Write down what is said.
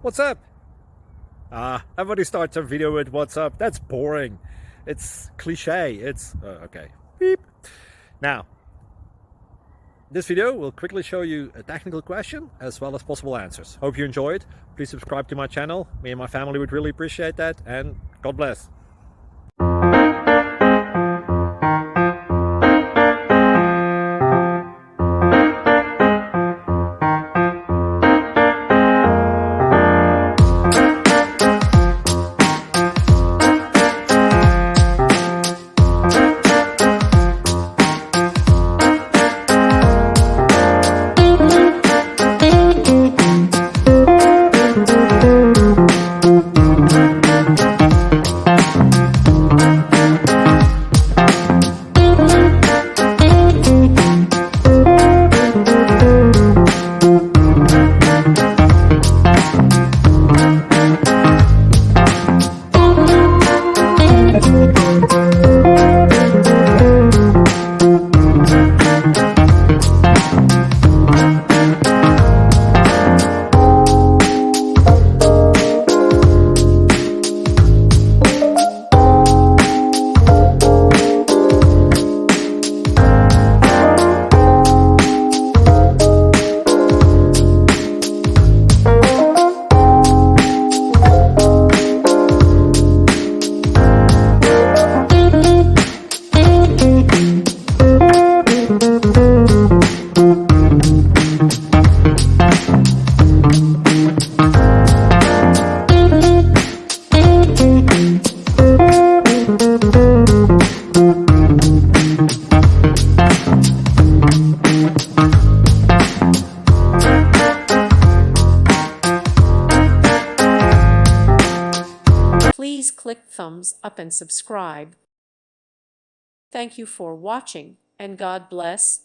What's up? Everybody starts a video with what's up. That's boring. It's cliche. It's okay. Beep. Now, this video will quickly show you a technical question as well as possible answers. Hope you enjoy it. Please subscribe to my channel. Me and my family would really appreciate that, and God bless. Please click thumbs up and subscribe. Thank you for watching, and God bless.